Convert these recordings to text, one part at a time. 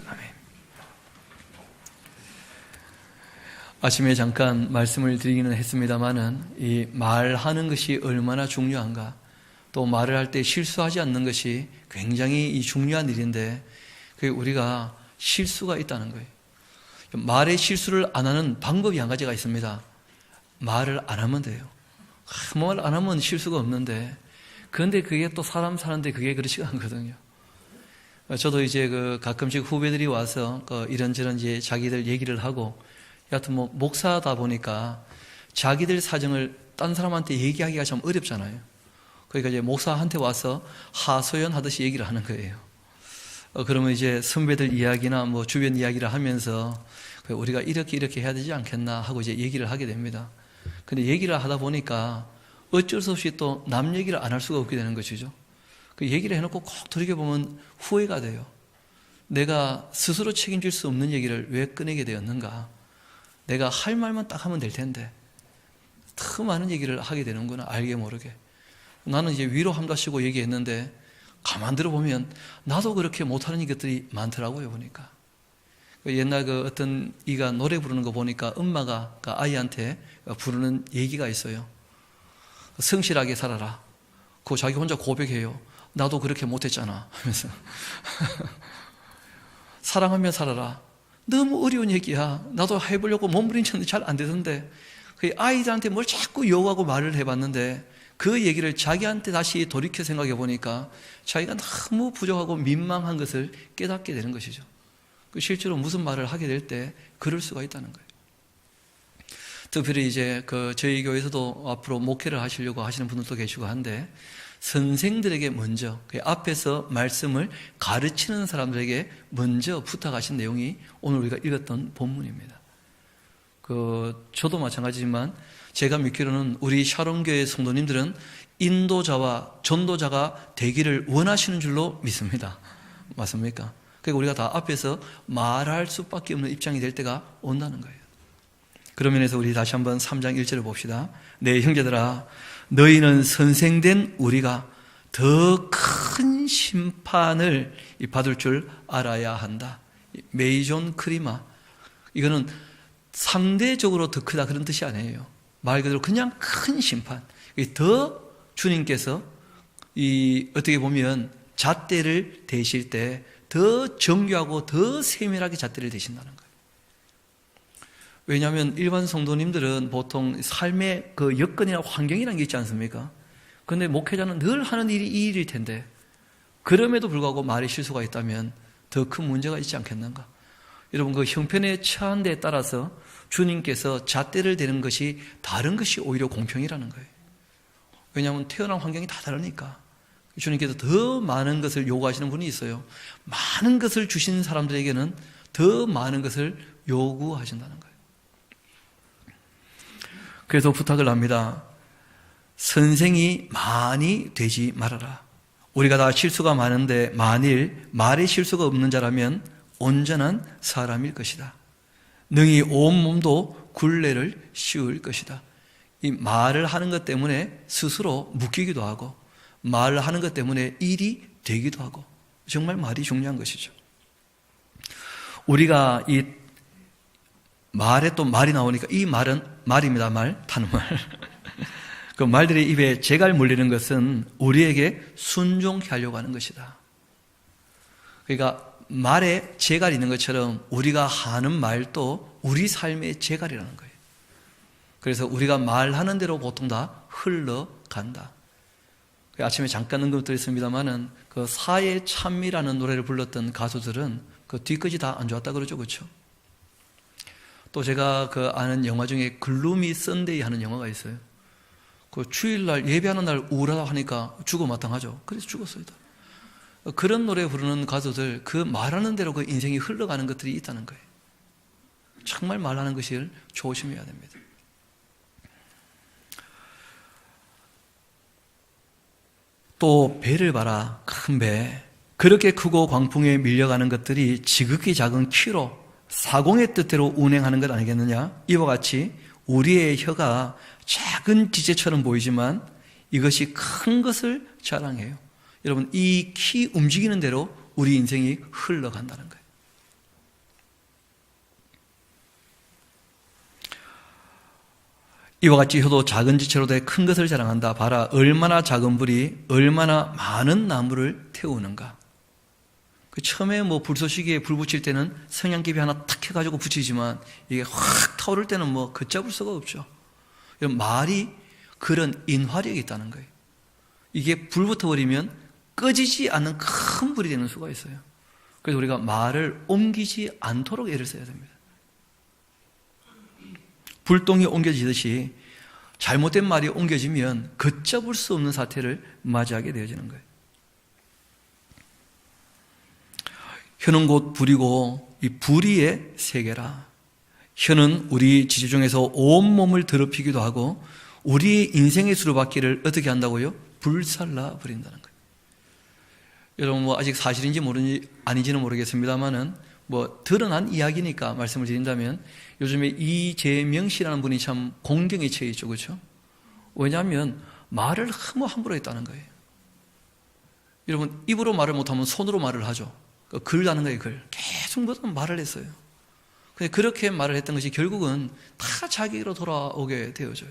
아멘. 아침에 잠깐 말씀을 드리기는 했습니다마는 이 말하는 것이 얼마나 중요한가, 또 말을 할 때 실수하지 않는 것이 굉장히 중요한 일인데 그게 우리가 실수가 있다는 거예요. 말의 실수를 안 하는 방법이 한 가지가 있습니다. 말을 안 하면 돼요. 말 안 하면 실수가 없는데, 그런데 그게 또 사람 사는데 그게 그렇지가 않거든요. 저도 이제 가끔씩 후배들이 와서 이런저런 이제 자기들 얘기를 하고, 여하튼 목사다 보니까 자기들 사정을 딴 사람한테 얘기하기가 참 어렵잖아요. 그러니까 이제 목사한테 와서 하소연 하듯이 얘기를 하는 거예요. 그러면 이제 선배들 이야기나 주변 이야기를 하면서 우리가 이렇게 해야 되지 않겠나 하고 이제 얘기를 하게 됩니다. 근데 얘기를 하다 보니까 어쩔 수 없이 또 남 얘기를 안 할 수가 없게 되는 것이죠. 그 얘기를 해놓고 꼭 돌이켜보면 후회가 돼요. 내가 스스로 책임질 수 없는 얘기를 왜 꺼내게 되었는가? 내가 할 말만 딱 하면 될 텐데 더 많은 얘기를 하게 되는구나, 알게 모르게. 나는 이제 위로한다시고 얘기했는데 가만 들어보면 나도 그렇게 못하는 것들이 많더라고요. 보니까 옛날 어떤 이가 노래 부르는 거 보니까 엄마가 아이한테 부르는 얘기가 있어요. 성실하게 살아라. 그거 자기 혼자 고백해요. 나도 그렇게 못했잖아 하면서 사랑하며 살아라. 너무 어려운 얘기야. 나도 해보려고 몸부림쳤는데 잘 안 되던데. 그 아이들한테 뭘 자꾸 요구하고 말을 해봤는데 그 얘기를 자기한테 다시 돌이켜 생각해 보니까 자기가 너무 부족하고 민망한 것을 깨닫게 되는 것이죠. 실제로 무슨 말을 하게 될 때 그럴 수가 있다는 거예요. 특별히 이제 저희 교회에서도 앞으로 목회를 하시려고 하시는 분들도 계시고 한데, 선생들에게 먼저 앞에서 말씀을 가르치는 사람들에게 먼저 부탁하신 내용이 오늘 우리가 읽었던 본문입니다. 저도 마찬가지지만 제가 믿기로는 우리 샤롬교회 성도님들은 인도자와 전도자가 되기를 원하시는 줄로 믿습니다. 맞습니까? 그러니까 우리가 다 앞에서 말할 수밖에 없는 입장이 될 때가 온다는 거예요. 그런 면에서 우리 다시 한번 3장 1절을 봅시다. 내 형제들아, 너희는 선생된 우리가 더 큰 심판을 받을 줄 알아야 한다. 메이존 크리마, 이거는 상대적으로 더 크다 그런 뜻이 아니에요. 말 그대로 그냥 큰 심판. 더 주님께서 어떻게 보면 잣대를 대실 때 더 정교하고 더 세밀하게 잣대를 대신다는 거예요. 왜냐하면 일반 성도님들은 보통 삶의 여건이나 환경이라는 게 있지 않습니까? 그런데 목회자는 늘 하는 일이 이 일일 텐데, 그럼에도 불구하고 말에 실수가 있다면 더 큰 문제가 있지 않겠는가? 여러분, 형편에 처한 데에 따라서 주님께서 잣대를 대는 것이 다른 것이 오히려 공평이라는 거예요. 왜냐하면 태어난 환경이 다 다르니까. 주님께서 더 많은 것을 요구하시는 분이 있어요. 많은 것을 주신 사람들에게는 더 많은 것을 요구하신다는 거예요. 그래서 부탁을 합니다. 선생이 많이 되지 말아라. 우리가 다 실수가 많은데 만일 말에 실수가 없는 자라면 온전한 사람일 것이다. 능히 온 몸도 굴레를 씌울 것이다. 이 말을 하는 것 때문에 스스로 묶이기도 하고, 말을 하는 것 때문에 일이 되기도 하고, 정말 말이 중요한 것이죠. 우리가 이 말에 또 말이 나오니까, 이 말은 말입니다. 타는 말. 그 말들의 입에 재갈 물리는 것은 우리에게 순종케 하려고 하는 것이다. 그러니까 말에 재갈이 있는 것처럼 우리가 하는 말도 우리 삶의 재갈이라는 거예요. 그래서 우리가 말하는 대로 보통 다 흘러간다. 아침에 잠깐 언급드렸습니다마는 사의 찬미라는 노래를 불렀던 가수들은 뒤끝이 다 안 좋았다 그러죠, 그렇죠? 또 제가 아는 영화 중에 글루미 썬데이 하는 영화가 있어요. 주일날 예배하는 날 우울하다 하니까 죽어마땅하죠. 그래서 죽었어요. 그런 노래 부르는 가수들, 말하는 대로 인생이 흘러가는 것들이 있다는 거예요. 정말 말하는 것을 조심해야 됩니다. 또 배를 봐라, 큰 배. 그렇게 크고 광풍에 밀려가는 것들이 지극히 작은 키로 사공의 뜻대로 운행하는 것 아니겠느냐? 이와 같이 우리의 혀가 작은 지체처럼 보이지만 이것이 큰 것을 자랑해요. 여러분, 이 키 움직이는 대로 우리 인생이 흘러간다는 거예요. 이와 같이 혀도 작은 지체로 돼 큰 것을 자랑한다. 봐라, 얼마나 작은 불이 얼마나 많은 나무를 태우는가. 처음에 뭐 불쏘시개에 불 붙일 때는 성냥개비 하나 탁 해가지고 붙이지만 이게 확 타오를 때는 뭐 걷잡을 수가 없죠. 말이 그런 인화력이 있다는 거예요. 이게 불 붙어버리면 꺼지지 않는 큰 불이 되는 수가 있어요. 그래서 우리가 말을 옮기지 않도록 애를 써야 됩니다. 불똥이 옮겨지듯이 잘못된 말이 옮겨지면 걷잡을 수 없는 사태를 맞이하게 되어지는 거예요. 혀는 곧 불이고 이 불의의 세계라. 혀는 우리 지체 중에서 온몸을 더럽히기도 하고 우리 인생의 수로바퀴를 어떻게 한다고요? 불살라 버린다는 거예요. 여러분 뭐 아직 사실인지 모르는지 아닌지는 모르겠습니다만은 뭐 드러난 이야기니까 말씀을 드린다면 요즘에 이재명 씨라는 분이 참 공경에 처해 있죠. 그렇죠? 왜냐하면 말을 너무 함부로 했다는 거예요. 여러분 입으로 말을 못하면 손으로 말을 하죠. 글 하는 거예요. 글. 계속 무슨 말을 했어요. 근데 그렇게 말을 했던 것이 결국은 다 자기로 돌아오게 되어져요.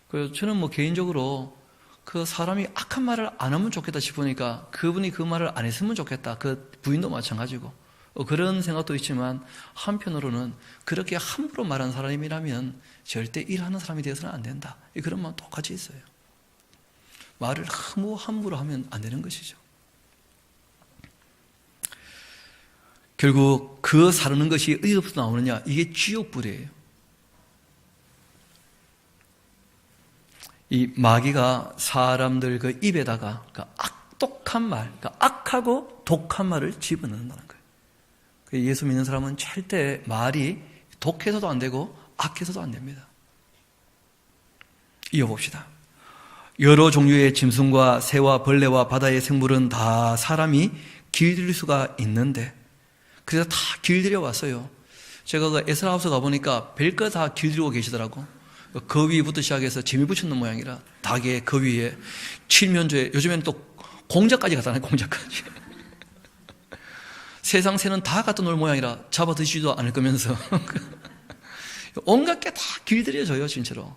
그래서 저는 뭐 개인적으로 그 사람이 악한 말을 안 하면 좋겠다 싶으니까 그분이 그 말을 안 했으면 좋겠다. 그 부인도 마찬가지고 그런 생각도 있지만 한편으로는 그렇게 함부로 말한 사람이라면 절대 일하는 사람이 되어서는 안 된다. 그런 마음 똑같이 있어요. 말을 너무 함부로 하면 안 되는 것이죠. 결국 그 사르는 것이 어디서부터 나오느냐? 이게 지옥불이에요. 이 마귀가 사람들 그 입에다가 그 악독한 말, 그 악하고 독한 말을 집어넣는다는 거예요. 예수 믿는 사람은 절대 말이 독해서도 안 되고 악해서도 안 됩니다. 이어봅시다. 여러 종류의 짐승과 새와 벌레와 바다의 생물은 다 사람이 길들일 수가 있는데 그래서 다 길들여 왔어요. 제가 그 에스라하우스 가보니까 별거 다 길들이고 계시더라고. 거위부터 시작해서 재미 붙였는 모양이라 닭의 거위에 칠면조에 요즘에는 또 공작까지 갔잖아요. 공작까지. 세상 새는 다 갖다 놓을 모양이라 잡아 드시지도 않을 거면서 온갖 게 다 길들여져요. 진짜로.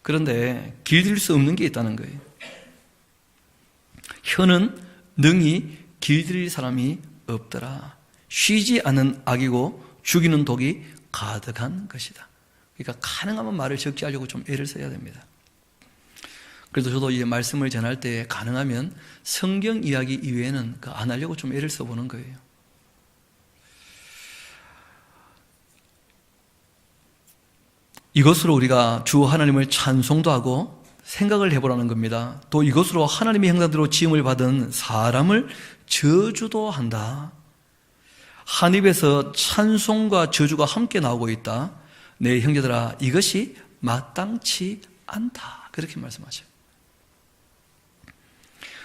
그런데 길들일 수 없는 게 있다는 거예요. 혀는 능히 길들일 사람이 없더라. 쉬지 않는 악이고 죽이는 독이 가득한 것이다. 그러니까 가능하면 말을 적지 하려고 좀 애를 써야 됩니다. 그래도 저도 이 말씀을 전할 때 가능하면 성경 이야기 이외에는 안 하려고 좀 애를 써보는 거예요. 이것으로 우리가 주 하나님을 찬송도 하고 생각을 해보라는 겁니다. 또 이것으로 하나님의 형상대로 지음을 받은 사람을 저주도 한다. 한 입에서 찬송과 저주가 함께 나오고 있다. 내 형제들아 이것이 마땅치 않다. 그렇게 말씀하셔요.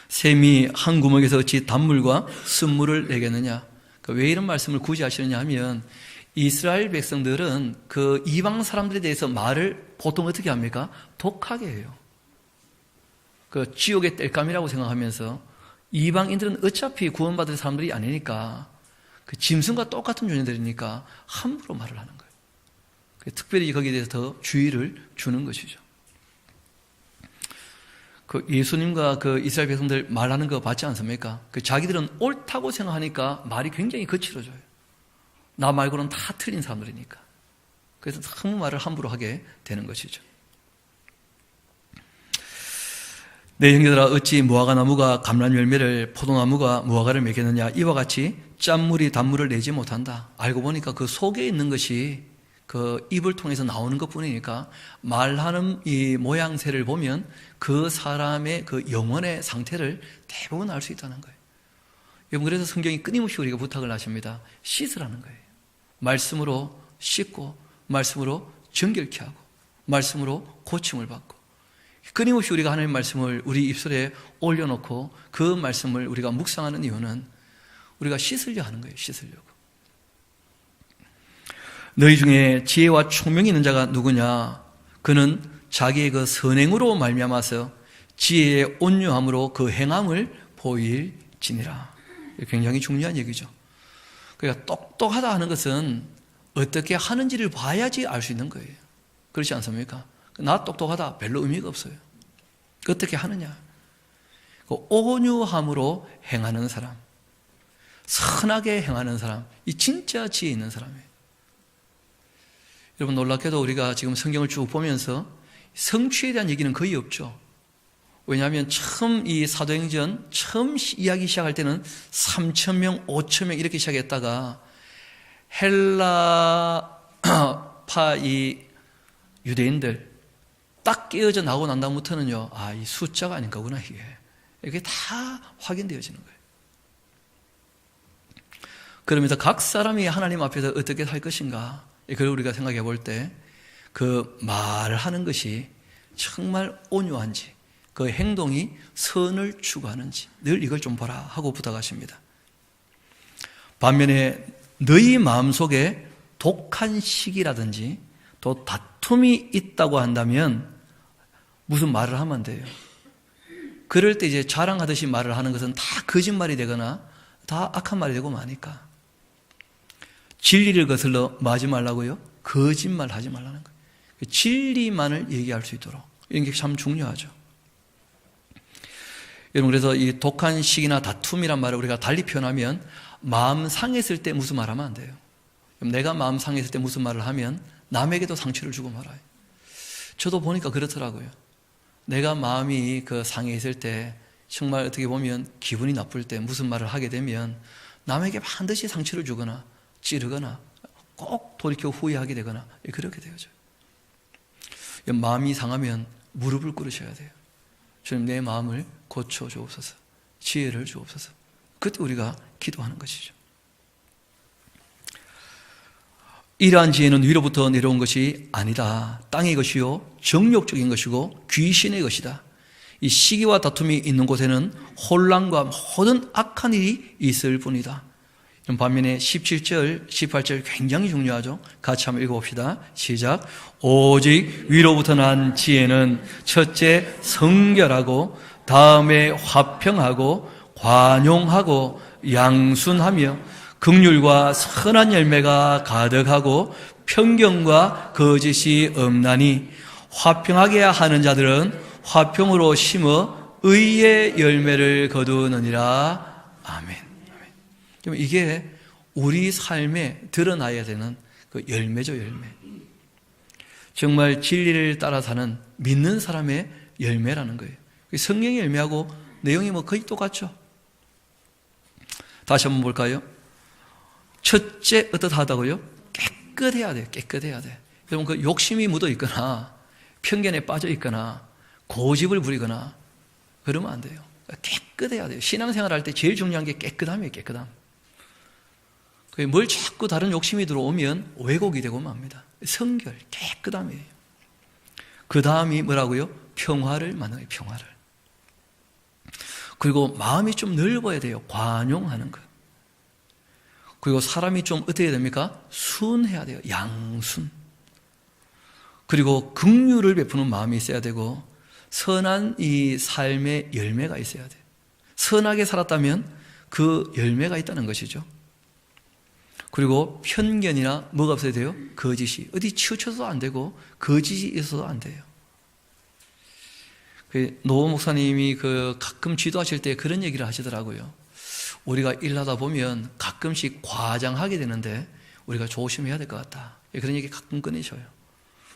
샘이 한 구멍에서 어찌 단물과 쓴물을 내겠느냐. 왜 이런 말씀을 굳이 하시느냐 하면 이스라엘 백성들은 그 이방 사람들에 대해서 말을 보통 어떻게 합니까? 독하게 해요. 그 지옥의 땔감이라고 생각하면서 이방인들은 어차피 구원받을 사람들이 아니니까 그 짐승과 똑같은 존재들이니까 함부로 말을 하는 거예요. 특별히 거기에 대해서 더 주의를 주는 것이죠. 그 예수님과 그 이스라엘 백성들 말하는 거 봤지 않습니까? 그 자기들은 옳다고 생각하니까 말이 굉장히 거칠어져요. 나 말고는 다 틀린 사람들이니까. 그래서 너무 말을 함부로 하게 되는 것이죠. 내 형제들아 어찌 무화과 나무가 감람 열매를 포도나무가 무화과를 맺겠느냐. 이와 같이 짠물이 단물을 내지 못한다. 알고 보니까 그 속에 있는 것이 그 입을 통해서 나오는 것뿐이니까 말하는 이 모양새를 보면 그 사람의 그 영혼의 상태를 대부분 알 수 있다는 거예요. 여러분 그래서 성경이 끊임없이 우리가 부탁을 하십니다. 씻으라는 거예요. 말씀으로 씻고 말씀으로 정결케 하고 말씀으로 고침을 받고 끊임없이 우리가 하나님의 말씀을 우리 입술에 올려놓고 그 말씀을 우리가 묵상하는 이유는 우리가 씻으려 하는 거예요. 씻으려고. 너희 중에 지혜와 총명이 있는 자가 누구냐? 그는 자기의 그 선행으로 말미암아서 지혜의 온유함으로 그 행함을 보일지니라. 굉장히 중요한 얘기죠. 그러니까 똑똑하다 하는 것은 어떻게 하는지를 봐야지 알 수 있는 거예요. 그렇지 않습니까? 나 똑똑하다 별로 의미가 없어요. 어떻게 하느냐? 온유함으로 행하는 사람, 선하게 행하는 사람, 이 진짜 지혜 있는 사람이에요. 여러분, 놀랍게도 우리가 지금 성경을 쭉 보면서 성취에 대한 얘기는 거의 없죠. 왜냐하면 처음 이 사도행전 처음 이야기 시작할 때는 3,000명, 5,000명 이렇게 시작했다가 헬라파 이 유대인들 딱 깨어져 나오고 난 다음부터는요, 이 숫자가 아닌 거구나, 이게 다 확인되어지는 거예요. 그러면서 각 사람이 하나님 앞에서 어떻게 살 것인가, 그걸 우리가 생각해 볼 때 그 말하는 것이 정말 온유한지, 그 행동이 선을 추구하는지 늘 이걸 좀 보라 하고 부탁하십니다. 반면에 너희 마음속에 독한 시기라든지 또 다툼이 있다고 한다면 무슨 말을 하면 돼요? 그럴 때 이제 자랑하듯이 말을 하는 것은 다 거짓말이 되거나 다 악한 말이 되고 마니까 진리를 거슬러 마지 말라고요? 거짓말 하지 말라는 거예요. 진리만을 얘기할 수 있도록, 이런 게 참 중요하죠. 여러분, 그래서 이 독한 시기나 다툼이란 말을 우리가 달리 표현하면 마음 상했을 때 무슨 말 하면 안 돼요. 내가 마음 상했을 때 무슨 말을 하면 남에게도 상처를 주고 말아요. 저도 보니까 그렇더라고요. 내가 마음이 그 상해 있을 때 정말 어떻게 보면 기분이 나쁠 때 무슨 말을 하게 되면 남에게 반드시 상처를 주거나 찌르거나 꼭 돌이켜 후회하게 되거나 그렇게 되어져요. 마음이 상하면 무릎을 꿇으셔야 돼요. 주님, 내 마음을 고쳐 주옵소서, 지혜를 주옵소서. 그때 우리가 기도하는 것이죠. 이러한 지혜는 위로부터 내려온 것이 아니다. 땅의 것이요 정욕적인 것이고 귀신의 것이다. 이 시기와 다툼이 있는 곳에는 혼란과 모든 악한 일이 있을 뿐이다. 반면에 17절, 18절 굉장히 중요하죠. 같이 한번 읽어봅시다. 시작. 오직 위로부터 난 지혜는 첫째 성결하고 다음에 화평하고 관용하고 양순하며 긍휼과 선한 열매가 가득하고 편견과 거짓이 없나니 화평하게 하는 자들은 화평으로 심어 의의 열매를 거두느니라. 아멘. 이게 우리 삶에 드러나야 되는 그 열매죠, 열매. 정말 진리를 따라 사는 믿는 사람의 열매라는 거예요. 성경의 열매하고 내용이 거의 똑같죠. 다시 한번 볼까요? 첫째, 어떻하다고요? 깨끗해야 돼요, 깨끗해야 돼. 여러분, 그 욕심이 묻어 있거나 편견에 빠져 있거나 고집을 부리거나 그러면 안 돼요. 깨끗해야 돼요. 신앙생활 할 때 제일 중요한 게 깨끗함이에요, 깨끗함. 뭘 자꾸 다른 욕심이 들어오면 왜곡이 되고 맙니다. 성결, 깨끗함이에요. 그 다음이 뭐라고요? 평화를 만나요, 평화를. 그리고 마음이 좀 넓어야 돼요. 관용하는 것. 그리고 사람이 좀 어떻게 됩니까? 순해야 돼요. 양순. 그리고 긍휼을 베푸는 마음이 있어야 되고 선한 이 삶의 열매가 있어야 돼요. 선하게 살았다면 그 열매가 있다는 것이죠. 그리고 편견이나 뭐가 없어야 돼요? 거짓이. 어디 치우쳐서도 안 되고 거짓이 있어서도 안 돼요. 노 목사님이 가끔 지도하실 때 그런 얘기를 하시더라고요. 우리가 일하다 보면 가끔씩 과장하게 되는데 우리가 조심해야 될 것 같다. 그런 얘기 가끔 꺼내셔요.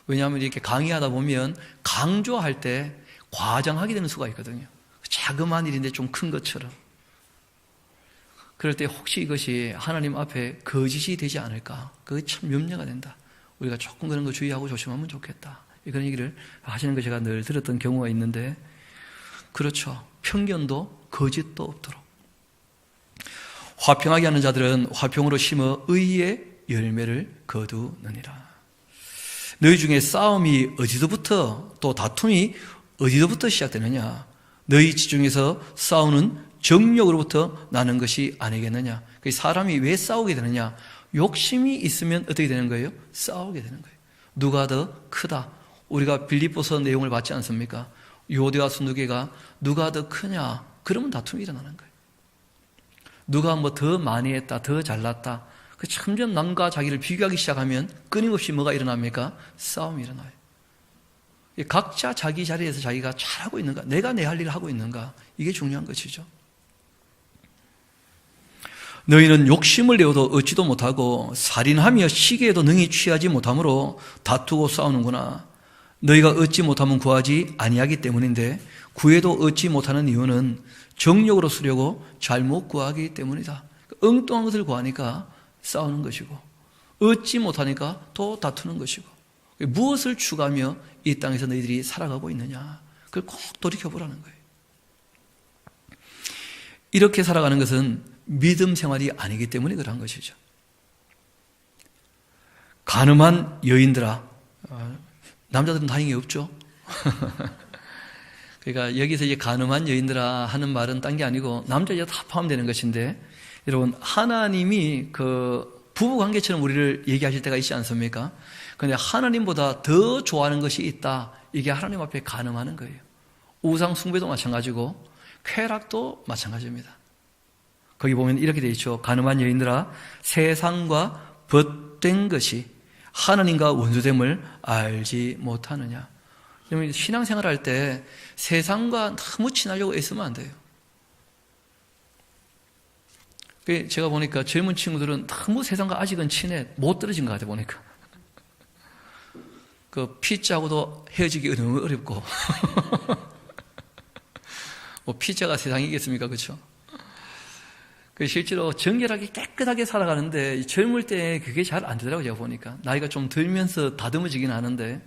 왜냐하면 이렇게 강의하다 보면 강조할 때 과장하게 되는 수가 있거든요. 자그마한 일인데 좀 큰 것처럼. 그럴 때 혹시 이것이 하나님 앞에 거짓이 되지 않을까? 그게 참 염려가 된다. 우리가 조금 그런 거 주의하고 조심하면 좋겠다. 그런 얘기를 하시는 거 제가 늘 들었던 경우가 있는데, 그렇죠. 편견도 거짓도 없도록. 화평하게 하는 자들은 화평으로 심어 의의 열매를 거두느니라. 너희 중에 싸움이 어디서부터 또 다툼이 어디서부터 시작되느냐? 너희 지중에서 싸우는 정욕으로부터 나는 것이 아니겠느냐? 사람이 왜 싸우게 되느냐? 욕심이 있으면 어떻게 되는 거예요? 싸우게 되는 거예요. 누가 더 크다? 우리가 빌립보서 내용을 봤지 않습니까? 요대와 순두개가 누가 더 크냐? 그러면 다툼이 일어나는 거예요. 누가 더 많이 했다, 더 잘났다. 점점 남과 자기를 비교하기 시작하면 끊임없이 뭐가 일어납니까? 싸움이 일어나요. 각자 자기 자리에서 자기가 잘하고 있는가, 내가 내 할 일을 하고 있는가, 이게 중요한 것이죠. 너희는 욕심을 내어도 얻지도 못하고 살인하며 시기에도 능히 취하지 못하므로 다투고 싸우는구나. 너희가 얻지 못하면 구하지 아니하기 때문인데 구해도 얻지 못하는 이유는 정욕으로 쓰려고 잘못 구하기 때문이다. 엉뚱한 것을 구하니까 싸우는 것이고 얻지 못하니까 또 다투는 것이고 무엇을 추구하며 이 땅에서 너희들이 살아가고 있느냐, 그걸 꼭 돌이켜보라는 거예요. 이렇게 살아가는 것은 믿음 생활이 아니기 때문에 그러한 것이죠. 가늠한 여인들아, 남자들은 다행히 없죠. 그러니까 여기서 이제 가늠한 여인들아 하는 말은 딴 게 아니고 남자 여자 다 포함되는 것인데, 여러분 하나님이 그 부부관계처럼 우리를 얘기하실 때가 있지 않습니까? 그런데 하나님보다 더 좋아하는 것이 있다, 이게 하나님 앞에 가늠하는 거예요. 우상 숭배도 마찬가지고 쾌락도 마찬가지입니다. 거기 보면 이렇게 되어 있죠. 가늠한 여인들아, 세상과 벗된 것이 하나님과 원수됨을 알지 못하느냐. 여러분 신앙생활 할 때 세상과 너무 친하려고 애쓰면 안 돼요. 제가 보니까 젊은 친구들은 너무 세상과 아직은 친해 못 떨어진 것 같아요. 보니까 그 피자하고도 헤어지기 너무 어렵고 뭐 피자가 세상이겠습니까? 그렇죠? 실제로 정결하게 깨끗하게 살아가는데 젊을 때 그게 잘 안 되더라고요. 제가 보니까 나이가 좀 들면서 다듬어지긴 하는데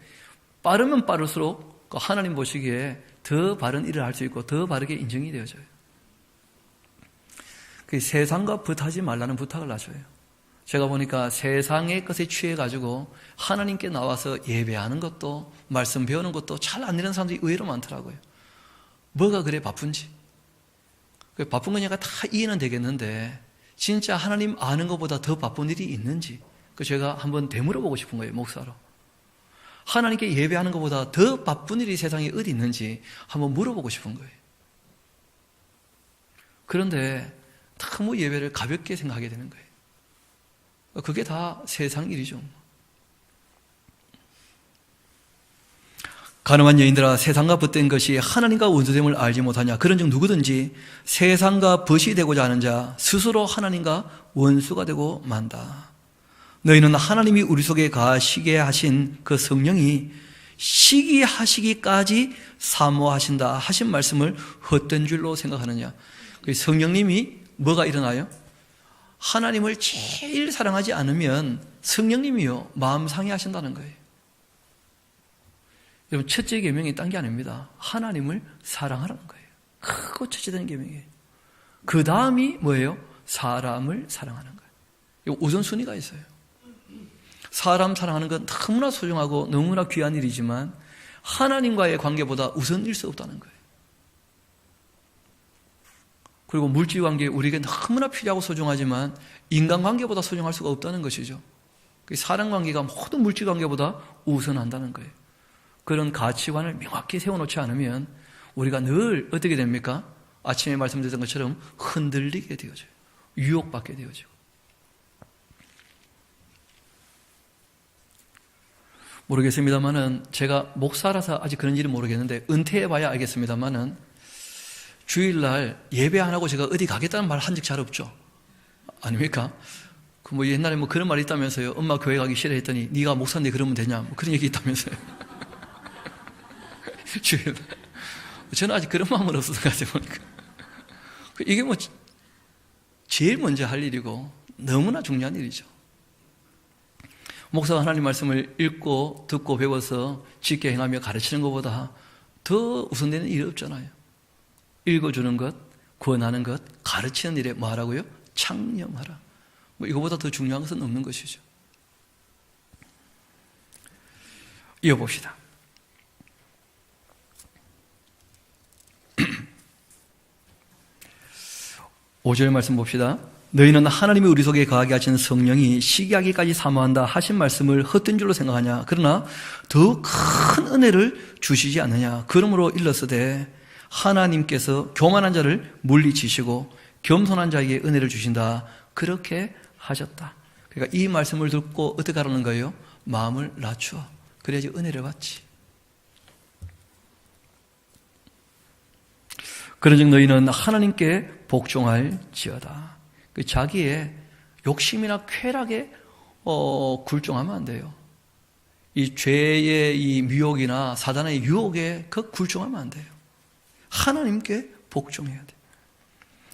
빠르면 빠를수록 하나님 보시기에 더 바른 일을 할 수 있고 더 바르게 인정이 되어져요. 세상과 벗하지 말라는 부탁을 하셔요. 제가 보니까 세상의 것에 취해가지고 하나님께 나와서 예배하는 것도 말씀 배우는 것도 잘 안 되는 사람들이 의외로 많더라고요. 뭐가 그래 바쁜지. 바쁜 거니까 다 이해는 되겠는데 진짜 하나님 아는 것보다 더 바쁜 일이 있는지 제가 한번 되물어보고 싶은 거예요. 목사로. 하나님께 예배하는 것보다 더 바쁜 일이 세상에 어디 있는지 한번 물어보고 싶은 거예요. 그런데 너무 예배를 가볍게 생각하게 되는 거예요. 그게 다 세상 일이죠. 가늠한 여인들아, 세상과 벗된 것이 하나님과 원수됨을 알지 못하냐. 그런즉 누구든지 세상과 벗이 되고자 하는 자 스스로 하나님과 원수가 되고 만다. 너희는 하나님이 우리 속에 가시게 하신 그 성령이 시기하시기까지 사모하신다 하신 말씀을 헛된 줄로 생각하느냐. 성령님이 뭐가 일어나요? 하나님을 제일 사랑하지 않으면 성령님이요 마음 상해하신다는 거예요. 여러분 첫째 계명이 딴 게 아닙니다. 하나님을 사랑하라는 거예요. 크고 첫째된 계명이에요. 그 다음이 뭐예요? 사람을 사랑하는 거예요. 이거 우선순위가 있어요. 사람 사랑하는 건 너무나 소중하고 너무나 귀한 일이지만 하나님과의 관계보다 우선일 수 없다는 거예요. 그리고 물질관계 우리에게 너무나 필요하고 소중하지만 인간관계보다 소중할 수가 없다는 것이죠. 사랑관계가 모든 물질관계보다 우선한다는 거예요. 그런 가치관을 명확히 세워놓지 않으면 우리가 늘 어떻게 됩니까? 아침에 말씀드렸던 것처럼 흔들리게 되어져요. 유혹받게 되어지고. 모르겠습니다만은 제가 목사라서 아직 그런지는 모르겠는데 은퇴해봐야 알겠습니다만은 주일날 예배 안 하고 제가 어디 가겠다는 말 한 적 잘 없죠. 아닙니까? 뭐 옛날에 뭐 그런 말이 있다면서요. 엄마 교회 가기 싫어 했더니 네가 목사인데 그러면 되냐? 뭐 그런 얘기 있다면서요. 주일날. 저는 아직 그런 마음은 없어서 가지 보니까. 이게 뭐 제일 먼저 할 일이고 너무나 중요한 일이죠. 목사가 하나님 말씀을 읽고 듣고 배워서 지켜 행하며 가르치는 것보다 더 우선되는 일이 없잖아요. 읽어주는 것, 권하는 것, 가르치는 일에 뭐 하라고요? 창념하라. 뭐 이거보다 더 중요한 것은 없는 것이죠. 이어봅시다. 5절 말씀 봅시다. 너희는 하나님이 우리 속에 거하게 하신 성령이 시기하기까지 사모한다 하신 말씀을 헛된 줄로 생각하냐. 그러나 더 큰 은혜를 주시지 않느냐. 그러므로 일렀으되 하나님께서 교만한 자를 물리치시고 겸손한 자에게 은혜를 주신다. 그렇게 하셨다. 그러니까 이 말씀을 듣고 어떻게 하라는 거예요? 마음을 낮추어. 그래야지 은혜를 받지. 그런즉 너희는 하나님께 복종할지어다. 자기의 욕심이나 쾌락에 굴종하면 안 돼요. 이 죄의 이 미혹이나 사단의 유혹에 굴종하면 안 돼요. 하나님께 복종해야 돼요.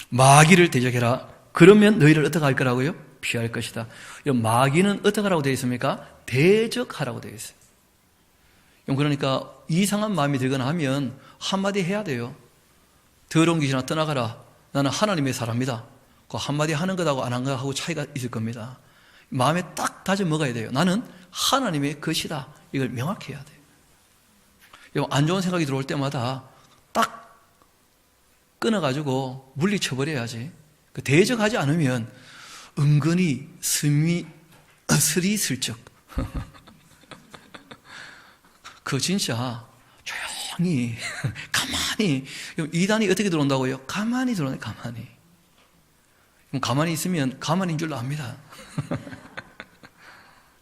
마귀를 대적해라. 그러면 너희를 어떻게 할 거라고요? 피할 것이다. 마귀는 어떻게 하라고 되어 있습니까? 대적하라고 되어 있어요. 그러니까 이상한 마음이 들거나 하면 한마디 해야 돼요. 더러운 귀신아 떠나가라. 나는 하나님의 사람이다. 그 한마디 하는 것하고 안 한 것하고 차이가 있을 겁니다. 마음에 딱 다져 먹어야 돼요. 나는 하나님의 것이다. 이걸 명확히 해야 돼요. 안 좋은 생각이 들어올 때마다 딱 끊어가지고 물리쳐버려야지. 대적하지 않으면 은근히 스리슬쩍 진짜 조용히 가만히. 이단이 어떻게 들어온다고요? 가만히 들어오네. 가만히. 그럼 가만히 있으면 가만히인 줄로 압니다.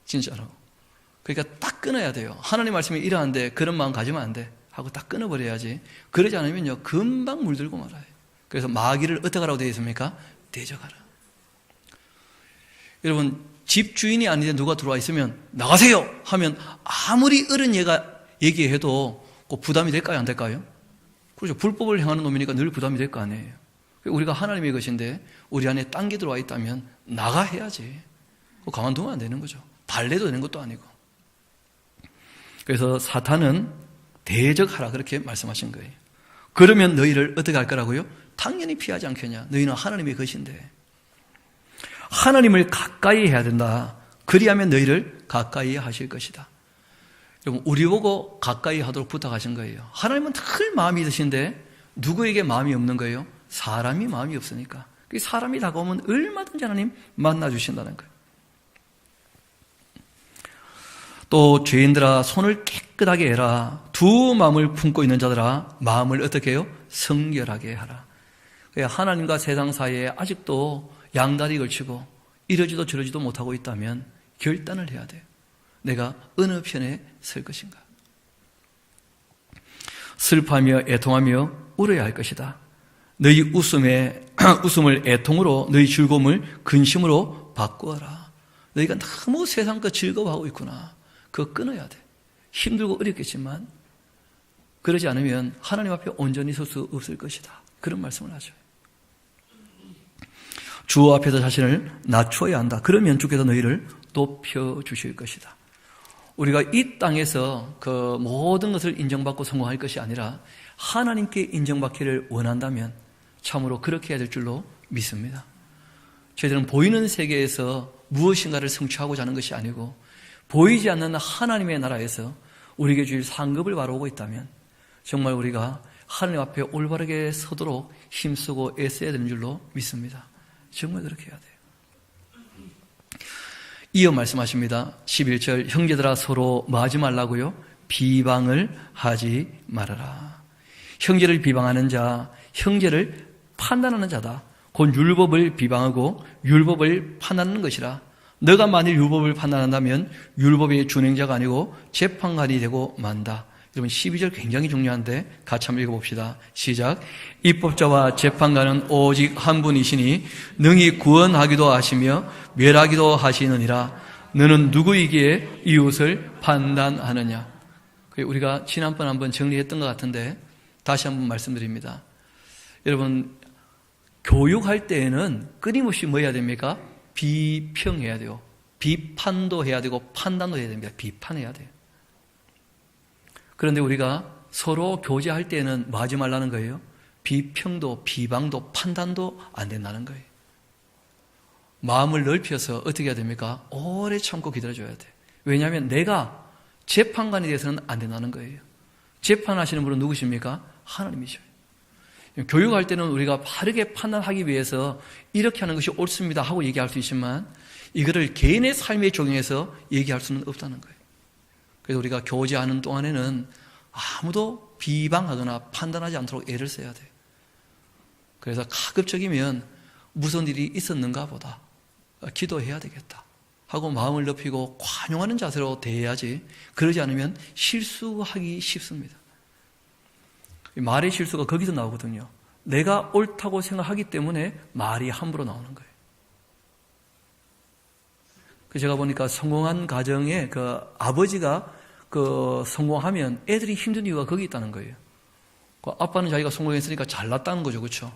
진짜로. 그러니까 딱 끊어야 돼요. 하나님 말씀이 이러한데 그런 마음 가지면 안 돼 하고 딱 끊어버려야지. 그러지 않으면요 금방 물들고 말아요. 그래서 마귀를 어떻게 하라고 되어 있습니까? 대적하라. 여러분, 집 주인이 아닌데 누가 들어와 있으면 나가세요 하면 아무리 어른 얘기해도 부담이 될까요? 안 될까요? 그렇죠. 불법을 행하는 놈이니까 늘 부담이 될 거 아니에요. 우리가 하나님의 것인데 우리 안에 딴 게 들어와 있다면 나가 해야지. 가만두면 안 되는 거죠. 달래도 되는 것도 아니고. 그래서 사탄은 대적하라 그렇게 말씀하신 거예요. 그러면 너희를 어떻게 할 거라고요? 당연히 피하지 않겠냐. 너희는 하나님의 것인데. 하나님을 가까이 해야 된다. 그리하면 너희를 가까이 하실 것이다. 여러분, 우리 보고 가까이 하도록 부탁하신 거예요. 하나님은 늘 마음이 있으신데 누구에게 마음이 없는 거예요? 사람이 마음이 없으니까. 사람이 다가오면 얼마든지 하나님 만나주신다는 거예요. 또 죄인들아 손을 깨끗하게 해라. 두 마음을 품고 있는 자들아 마음을 어떻게 해요? 성결하게 하라. 하나님과 세상 사이에 아직도 양다리 걸치고 이러지도 저러지도 못하고 있다면 결단을 해야 돼요. 내가 어느 편에 설 것인가. 슬퍼하며 애통하며 울어야 할 것이다. 너희 웃음을 애통으로, 너희 즐거움을 근심으로 바꾸어라. 너희가 너무 세상 것 즐거워하고 있구나. 그거 끊어야 돼. 힘들고 어렵겠지만 그러지 않으면 하나님 앞에 온전히 설 수 없을 것이다. 그런 말씀을 하죠. 주 앞에서 자신을 낮추어야 한다. 그러면 주께서 너희를 높여주실 것이다. 우리가 이 땅에서 그 모든 것을 인정받고 성공할 것이 아니라 하나님께 인정받기를 원한다면 참으로 그렇게 해야 될 줄로 믿습니다. 저희들은 보이는 세계에서 무엇인가를 성취하고자 하는 것이 아니고 보이지 않는 하나님의 나라에서 우리에게 주실 상급을 바라보고 있다면 정말 우리가 하나님 앞에 올바르게 서도록 힘쓰고 애써야 되는 줄로 믿습니다. 정말 그렇게 해야 돼요. 이어 말씀하십니다. 11절 형제들아 서로 뭐 하지 말라고요? 비방을 하지 말아라. 형제를 비방하는 자, 형제를 판단하는 자다. 곧 율법을 비방하고 율법을 판단하는 것이라. 너가 만일 율법을 판단한다면 율법의 준행자가 아니고 재판관이 되고 만다. 여러분 12절 굉장히 중요한데 같이 한번 읽어봅시다. 시작. 입법자와 재판관은 오직 한 분이시니 능히 구원하기도 하시며 멸하기도 하시느니라. 너는 누구이기에 이웃을 판단하느냐. 우리가 지난번 한번 정리했던 것 같은데 다시 한번 말씀드립니다. 여러분 교육할 때에는 끊임없이 뭐 해야 됩니까? 비평해야 돼요. 비판도 해야 되고 판단도 해야 됩니다. 비판해야 돼요. 그런데 우리가 서로 교제할 때에는 뭐 하지 말라는 거예요? 비평도 비방도 판단도 안 된다는 거예요. 마음을 넓혀서 어떻게 해야 됩니까? 오래 참고 기다려줘야 돼요. 왜냐하면 내가 재판관이 돼서는 안 된다는 거예요. 재판하시는 분은 누구십니까? 하나님이죠. 교육할 때는 우리가 바르게 판단하기 위해서 이렇게 하는 것이 옳습니다 하고 얘기할 수 있지만 이거를 개인의 삶에 적용해서 얘기할 수는 없다는 거예요. 그래서 우리가 교제하는 동안에는 아무도 비방하거나 판단하지 않도록 애를 써야 돼요. 그래서 가급적이면 무슨 일이 있었는가 보다 기도해야 되겠다 하고 마음을 높이고 관용하는 자세로 대해야지 그러지 않으면 실수하기 쉽습니다. 말의 실수가 거기서 나오거든요. 내가 옳다고 생각하기 때문에 말이 함부로 나오는 거예요. 제가 보니까 성공한 가정에 그 아버지가 그 성공하면 애들이 힘든 이유가 거기 있다는 거예요. 그 아빠는 자기가 성공했으니까 잘났다는 거죠. 그렇죠?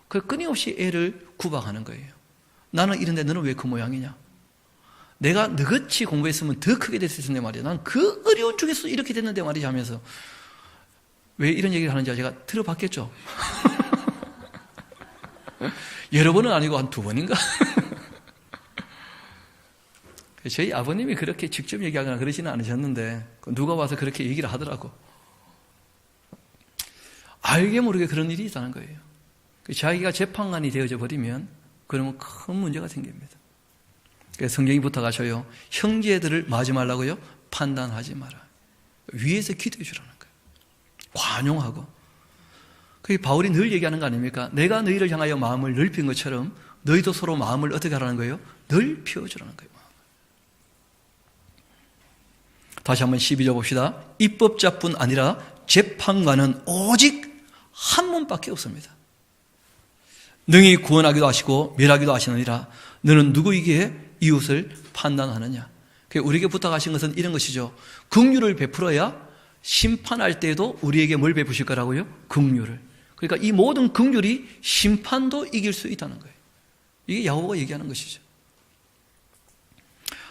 그 끊임없이 애를 구박하는 거예요. 나는 이런데 너는 왜 그 모양이냐? 내가 너같이 공부했으면 더 크게 됐을 텐데 말이야. 난 그 어려운 중에서 이렇게 됐는데 말이지 하면서 왜 이런 얘기를 하는지 제가 들어봤겠죠? 여러 번은 아니고 한 2번인가? 저희 아버님이 그렇게 직접 얘기하거나 그러지는 않으셨는데 누가 와서 그렇게 얘기를 하더라고. 알게 모르게 그런 일이 있다는 거예요. 자기가 재판관이 되어져 버리면 그러면 큰 문제가 생깁니다. 그래서 성경이 부탁하셔요. 형제들을 마지 말라고요? 판단하지 마라. 위에서 기도해 주라는 거예요. 관용하고. 그게 바울이 늘 얘기하는 거 아닙니까? 내가 너희를 향하여 마음을 넓힌 것처럼 너희도 서로 마음을 어떻게 하라는 거예요? 넓혀 주라는 거예요. 다시 한번 12절 봅시다. 입법자뿐 아니라 재판관은 오직 한 몸밖에 없습니다. 능히 구원하기도 하시고 멸하기도 하시느니라. 너는 누구에게 이웃을 판단하느냐? 우리에게 부탁하신 것은 이런 것이죠. 긍휼을 베풀어야 심판할 때에도 우리에게 뭘 베푸실 거라고요? 긍휼을. 그러니까 이 모든 긍휼이 심판도 이길 수 있다는 거예요. 이게 야고보가 얘기하는 것이죠.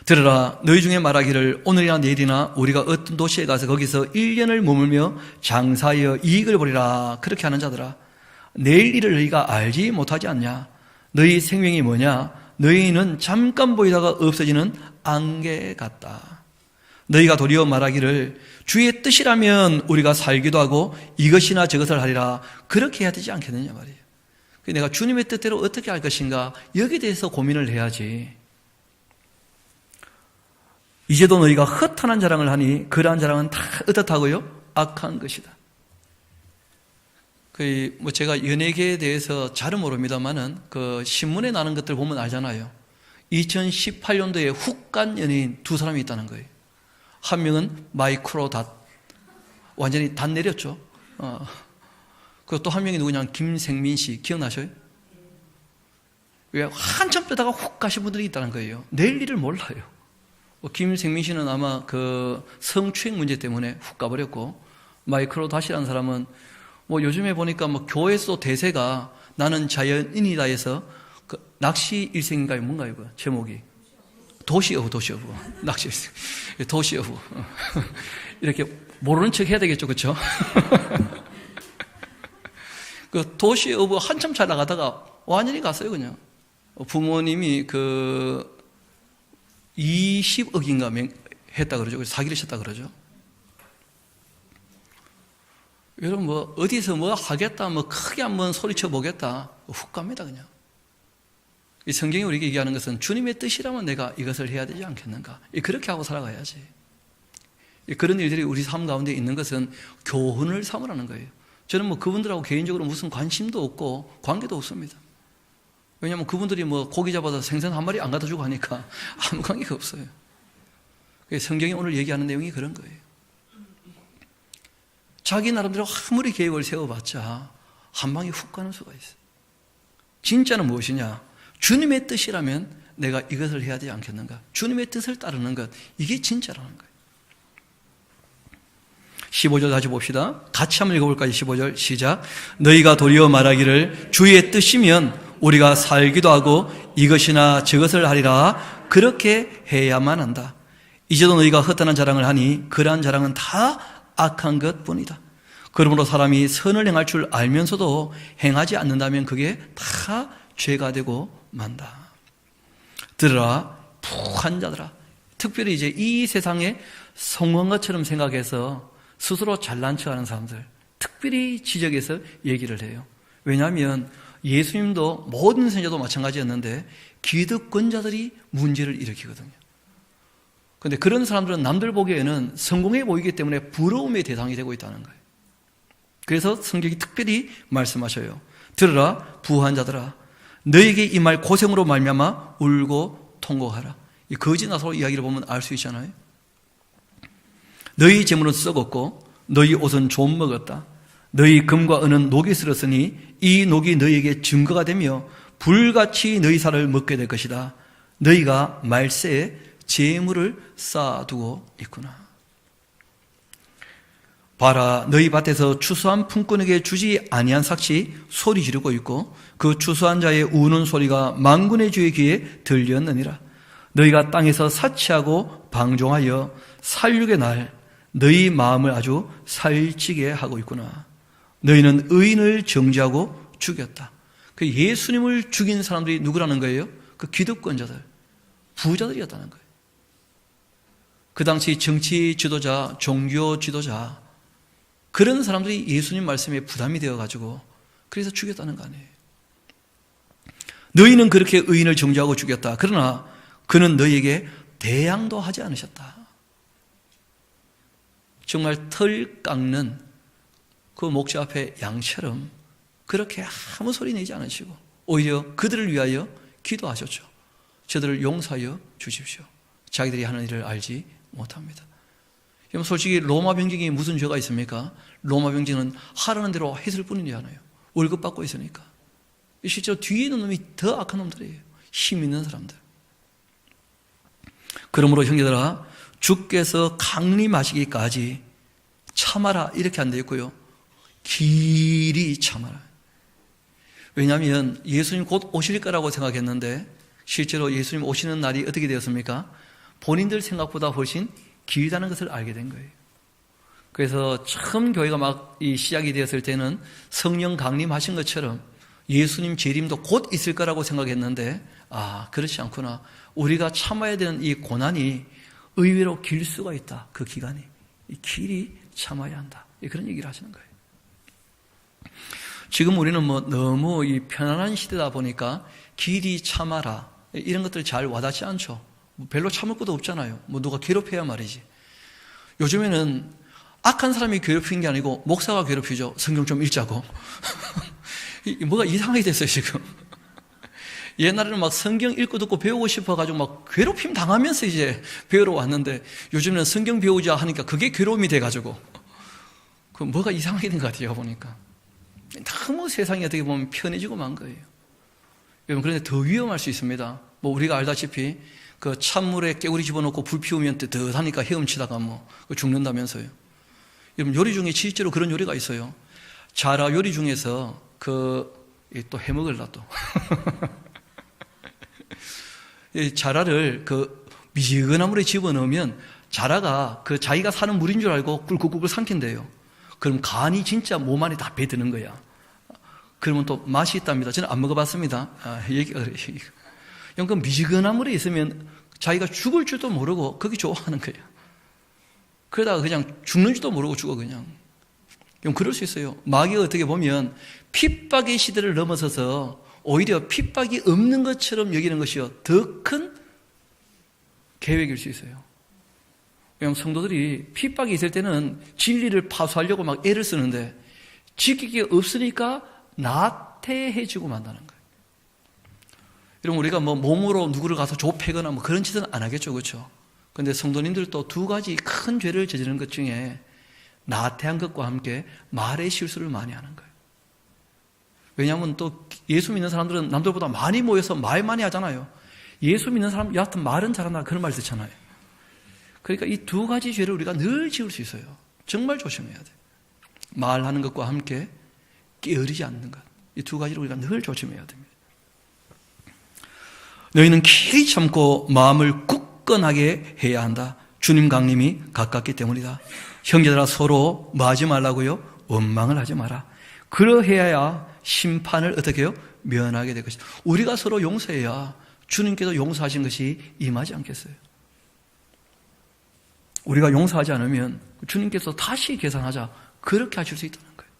들으라, 너희 중에 말하기를 오늘이나 내일이나 우리가 어떤 도시에 가서 거기서 1년을 머물며 장사하여 이익을 보리라. 그렇게 하는 자들아, 내일 일을 너희가 알지 못하지 않냐? 너희 생명이 뭐냐? 너희는 잠깐 보이다가 없어지는 안개 같다. 너희가 도리어 말하기를 주의 뜻이라면 우리가 살기도 하고 이것이나 저것을 하리라. 그렇게 해야 되지 않겠느냐 말이에요. 내가 주님의 뜻대로 어떻게 할 것인가, 여기에 대해서 고민을 해야지. 이제도 너희가 허탄한 자랑을 하니 그러한 자랑은 다 어떻다고요? 악한 것이다. 제가 연예계에 대해서 잘은 모릅니다만은 그 신문에 나는 것들 보면 알잖아요. 2018년도에 훅 간 연예인 2사람이 있다는 거예요. 한 명은 마이크로 닷, 완전히 닷 내렸죠. 그리고 또 한 명이 누구냐? 김생민 씨 기억나셔요? 왜 한참 뜨다가 훅 가신 분들이 있다는 거예요. 내일 일을 몰라요. 김생민 씨는 아마 그 성추행 문제 때문에 훅 가버렸고, 마이크로 닷이라는 사람은 요즘에 보니까 교회에서 대세가 나는 자연인이다 해서 그 낚시 일생인가요? 뭔가요? 그 제목이 도시어부 낚시 일생 도시어부 이렇게 모르는 척 해야 되겠죠, 그렇죠? 그 도시어부 한참 잘 나가다가 완전히 갔어요. 그냥 부모님이 그 20억인가 했다 그러죠. 사기를 쳤다 그러죠. 여러분 어디서 하겠다 크게 한번 소리쳐 보겠다 훅 갑니다. 그냥 이 성경이 우리에게 얘기하는 것은 주님의 뜻이라면 내가 이것을 해야 되지 않겠는가. 그렇게 하고 살아가야지. 그런 일들이 우리 삶 가운데 있는 것은 교훈을 삼으라는 거예요. 저는 그분들하고 개인적으로 무슨 관심도 없고 관계도 없습니다. 왜냐하면 그분들이 고기 잡아서 생선 한 마리 안 갖다 주고 하니까 아무 관계가 없어요. 성경이 오늘 얘기하는 내용이 그런 거예요. 자기 나름대로 아무리 계획을 세워봤자 한 방에 훅 가는 수가 있어요. 진짜는 무엇이냐? 주님의 뜻이라면 내가 이것을 해야 되지 않겠는가? 주님의 뜻을 따르는 것, 이게 진짜라는 거예요. 15절 다시 봅시다. 같이 한번 읽어볼까요? 15절 시작. 너희가 도리어 말하기를 주의 뜻이면 우리가 살기도 하고 이것이나 저것을 하리라. 그렇게 해야만 한다. 이제도 너희가 허탄한 자랑을 하니 그러한 자랑은 다 악한 것뿐이다. 그러므로 사람이 선을 행할 줄 알면서도 행하지 않는다면 그게 다 죄가 되고 만다. 들으라, 부한 자들아. 특별히 이제 이 세상에 성공한 것처럼 생각해서 스스로 잘난 척하는 사람들, 특별히 지적해서 얘기를 해요. 왜냐하면 예수님도 모든 선지자도 마찬가지였는데 기득권자들이 문제를 일으키거든요. 그런데 그런 사람들은 남들 보기에는 성공해 보이기 때문에 부러움의 대상이 되고 있다는 거예요. 그래서 성경이 특별히 말씀하셔요. 들으라, 부한 자들아. 너에게 이 말 고생으로 말미암아 울고 통곡하라. 이 거지 나사로 이야기를 보면 알 수 있잖아요. 너희 재물은 썩었고 너희 옷은 좀 먹었다. 너희 금과 은은 녹이 슬었으니 이 녹이 너희에게 증거가 되며 불같이 너희 살을 먹게 될 것이다. 너희가 말세에 재물을 쌓아두고 있구나. 봐라, 너희 밭에서 추수한 품꾼에게 주지 아니한 삭시 소리 지르고 있고 그 추수한 자의 우는 소리가 만군의 주의 귀에 들렸느니라. 너희가 땅에서 사치하고 방종하여 살육의 날 너희 마음을 아주 살찌게 하고 있구나. 너희는 의인을 정죄하고 죽였다. 그 예수님을 죽인 사람들이 누구라는 거예요? 그 기득권자들, 부자들이었다는 거예요. 그 당시 정치 지도자, 종교 지도자, 그런 사람들이 예수님 말씀에 부담이 되어가지고 그래서 죽였다는 거 아니에요. 너희는 그렇게 의인을 정죄하고 죽였다. 그러나 그는 너희에게 대항도 하지 않으셨다. 정말 털 깎는 그 목재 앞에 양처럼 그렇게 아무 소리 내지 않으시고 오히려 그들을 위하여 기도하셨죠. 저들을 용서하여 주십시오. 자기들이 하는 일을 알지 못합니다. 그럼 솔직히 로마 병정이 무슨 죄가 있습니까? 로마 병정은 하라는 대로 했을 뿐이지 않아요. 월급 받고 있으니까. 실제로 뒤에 있는 놈이 더 악한 놈들이에요. 힘 있는 사람들. 그러므로 형제들아, 주께서 강림하시기까지 참아라 이렇게 안 되어 있고요. 길이 참아라. 왜냐하면 예수님 곧 오실 거라고 생각했는데 실제로 예수님 오시는 날이 어떻게 되었습니까? 본인들 생각보다 훨씬 길다는 것을 알게 된 거예요. 그래서 처음 교회가 막 시작이 되었을 때는 성령 강림하신 것처럼 예수님 재림도 곧 있을 거라고 생각했는데 그렇지 않구나. 우리가 참아야 되는 이 고난이 의외로 길 수가 있다. 그 기간이. 이 길이 참아야 한다. 그런 얘기를 하시는 거예요. 지금 우리는 너무 이 편안한 시대다 보니까 길이 참아라 이런 것들 잘 와닿지 않죠. 별로 참을 것도 없잖아요. 누가 괴롭혀야 말이지. 요즘에는 악한 사람이 괴롭히는 게 아니고 목사가 괴롭히죠. 성경 좀 읽자고. 뭐가 이상하게 됐어요 지금. 옛날에는 막 성경 읽고 듣고 배우고 싶어가지고 막 괴롭힘 당하면서 이제 배우러 왔는데 요즘에는 성경 배우자 하니까 그게 괴로움이 돼가지고 그 뭐가 이상하게 된 것 같아요 보니까. 너무 세상이 어떻게 보면 편해지고 만 거예요. 여러분 그런데 더 위험할 수 있습니다. 우리가 알다시피 그 찬물에 깨구리 집어넣고 불 피우면 뜨뜻하니까 헤엄치다가 죽는다면서요. 여러분 요리 중에 실제로 그런 요리가 있어요. 자라 요리 중에서 또 해먹을라 또. 자라를 미지근한 물에 집어넣으면 자라가 자기가 사는 물인 줄 알고 꿀꿀꿀 삼킨대요. 그럼 간이 진짜 몸 안에 다 배드는 거야. 그러면 또 맛이 있답니다. 저는 안 먹어봤습니다. 얘기가 그래요. 그 미지근한 물에 있으면 자기가 죽을 줄도 모르고 그게 좋아하는 거예요. 그러다가 그냥 죽는 줄도 모르고 죽어 그냥. 그럴 수 있어요. 마귀가 어떻게 보면 핍박의 시대를 넘어서서 오히려 핍박이 없는 것처럼 여기는 것이요 더 큰 계획일 수 있어요. 그냥 성도들이 핍박이 있을 때는 진리를 파수하려고 막 애를 쓰는데 지킬 게 없으니까 나태해지고 만다는 거예요. 여러분 우리가 몸으로 누구를 가서 좁히거나 그런 짓은 안 하겠죠, 그렇죠? 그런데 성도님들도 두 가지 큰 죄를 저지르는 것 중에 나태한 것과 함께 말의 실수를 많이 하는 거예요. 왜냐하면 또 예수 믿는 사람들은 남들보다 많이 모여서 말 많이 하잖아요. 예수 믿는 사람 여하튼 말은 잘한다 그런 말 듣잖아요. 그러니까 이 두 가지 죄를 우리가 늘 지을 수 있어요. 정말 조심해야 돼요. 말하는 것과 함께 게으르지 않는 것. 이 두 가지를 우리가 늘 조심해야 됩니다. 너희는 길이 참고 마음을 굳건하게 해야 한다. 주님 강림이 가깝기 때문이다. 형제들아 서로 뭐 하지 말라고요? 원망을 하지 마라. 그러해야 심판을 어떻게 해요? 면하게 될 것이다. 우리가 서로 용서해야 주님께서 용서하신 것이 임하지 않겠어요? 우리가 용서하지 않으면 주님께서 다시 계산하자 그렇게 하실 수 있다는 거예요.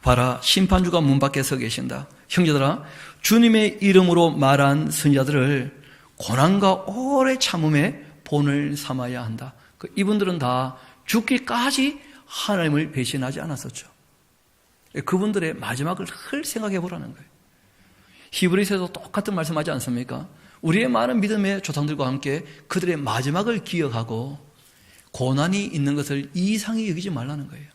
봐라 심판주가 문 밖에 서 계신다. 형제들아 주님의 이름으로 말한 선지자들을 고난과 오래 참음의 본을 삼아야 한다. 이분들은 다 죽기까지 하나님을 배신하지 않았었죠. 그분들의 마지막을 늘 생각해 보라는 거예요. 히브리서에도 똑같은 말씀하지 않습니까? 우리의 많은 믿음의 조상들과 함께 그들의 마지막을 기억하고 고난이 있는 것을 이상히 여기지 말라는 거예요.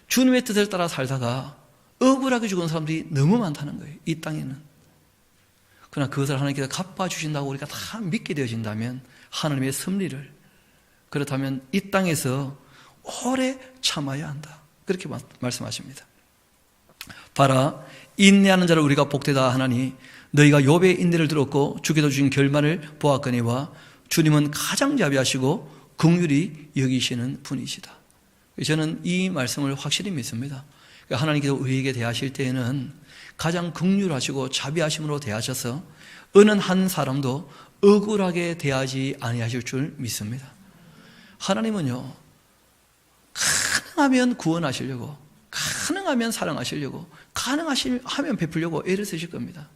주님의 뜻을 따라 살다가 억울하게 죽은 사람들이 너무 많다는 거예요. 이 땅에는. 그러나 그것을 하나님께서 갚아주신다고 우리가 다 믿게 되어진다면 하나님의 섭리를, 그렇다면 이 땅에서 오래 참아야 한다. 그렇게 말씀하십니다. 봐라, 인내하는 자를 우리가 복되다 하나니 너희가 욥의 인내를 들었고 주께서 주신 결말을 보았거니와 주님은 가장 자비하시고 긍휼히 여기시는 분이시다. 저는 이 말씀을 확실히 믿습니다. 하나님께서 우리에게 대하실 때에는 가장 긍휼하시고 자비하심으로 대하셔서 어느 한 사람도 억울하게 대하지 아니하실 줄 믿습니다. 하나님은요, 가능하면 구원하시려고, 가능하면 사랑하시려고, 가능하면 베풀려고 애를 쓰실 겁니다.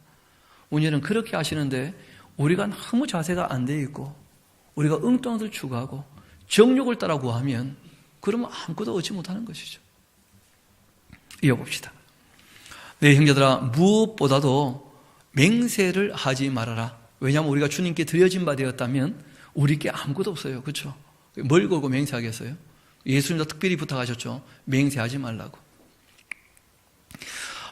오늘은 그렇게 하시는데 우리가 너무 자세가 안 돼 있고 우리가 엉뚱한 것을 추구하고 정욕을 따라 구하면 그러면 아무것도 얻지 못하는 것이죠. 이어봅시다. 내 형제들아, 무엇보다도 맹세를 하지 말아라. 왜냐하면 우리가 주님께 드려진 바 되었다면 우리께 아무것도 없어요. 그렇죠? 뭘 걸고 맹세하겠어요? 예수님도 특별히 부탁하셨죠. 맹세하지 말라고.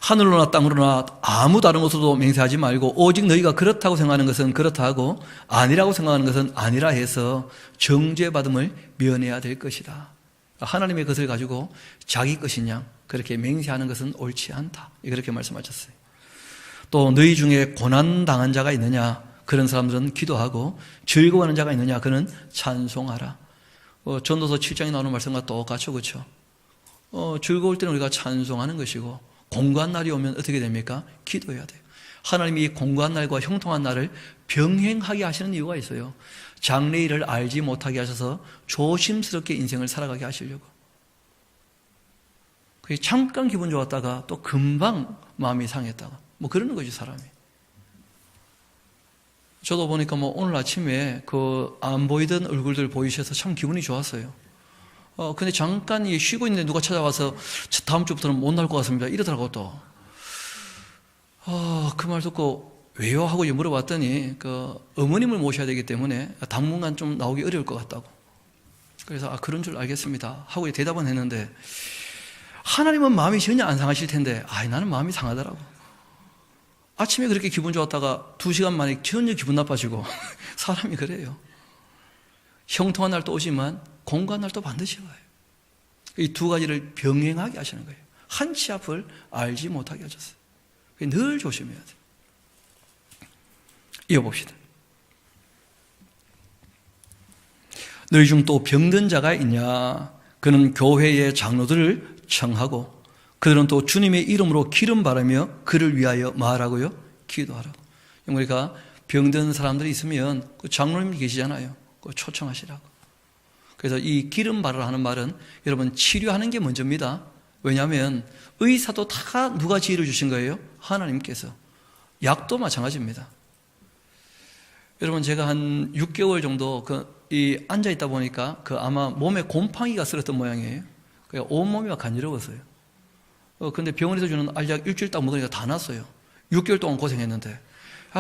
하늘로나 땅으로나 아무 다른 곳으로도 맹세하지 말고 오직 너희가 그렇다고 생각하는 것은 그렇다 하고 아니라고 생각하는 것은 아니라 해서 정죄받음을 면해야 될 것이다. 하나님의 것을 가지고 자기 것이냐 그렇게 맹세하는 것은 옳지 않다. 그렇게 말씀하셨어요. 또 너희 중에 고난당한 자가 있느냐, 그런 사람들은 기도하고 즐거워하는 자가 있느냐, 그는 찬송하라. 전도서 7장에 나오는 말씀과 똑같죠. 그렇죠? 즐거울 때는 우리가 찬송하는 것이고 공고한 날이 오면 어떻게 됩니까? 기도해야 돼요. 하나님이 공고한 날과 형통한 날을 병행하게 하시는 이유가 있어요. 장래일을 알지 못하게 하셔서 조심스럽게 인생을 살아가게 하시려고. 그게 잠깐 기분 좋았다가 또 금방 마음이 상했다가 뭐 그러는 거지, 사람이. 저도 보니까 오늘 아침에 안 보이던 얼굴들 보이셔서 참 기분이 좋았어요. 근데 잠깐 쉬고 있는데 누가 찾아와서 다음 주부터는 못 나올 것 같습니다. 이러더라고 또. 그 말 듣고 왜요? 하고 물어봤더니 어머님을 모셔야 되기 때문에 당분간 좀 나오기 어려울 것 같다고. 그래서 그런 줄 알겠습니다 하고 대답은 했는데 하나님은 마음이 전혀 안 상하실 텐데 나는 마음이 상하더라고. 아침에 그렇게 기분 좋았다가 2시간 만에 전혀 기분 나빠지고 사람이 그래요. 형통한 날도 오지만 공고한 날도 반드시 와요. 이 두 가지를 병행하게 하시는 거예요. 한 치 앞을 알지 못하게 하셨어요. 늘 조심해야 돼요. 이어봅시다. 너희 중 또 병든 자가 있냐? 그는 교회의 장로들을 청하고 그들은 또 주님의 이름으로 기름 바르며 그를 위하여 말하고요, 기도하라고. 그러니까 병든 사람들이 있으면 장로님이 계시잖아요. 초청하시라고. 그래서 이 기름 바르라 하는 말은 여러분 치료하는 게 먼저입니다. 왜냐하면 의사도 다 누가 지혜를 주신 거예요? 하나님께서. 약도 마찬가지입니다. 여러분 제가 한 6개월 정도 앉아 있다 보니까 아마 몸에 곰팡이가 쓸었던 모양이에요. 온몸이 막 간지러웠어요. 근데 병원에서 주는 알약 일주일 딱 먹으니까 다 났어요. 6개월 동안 고생했는데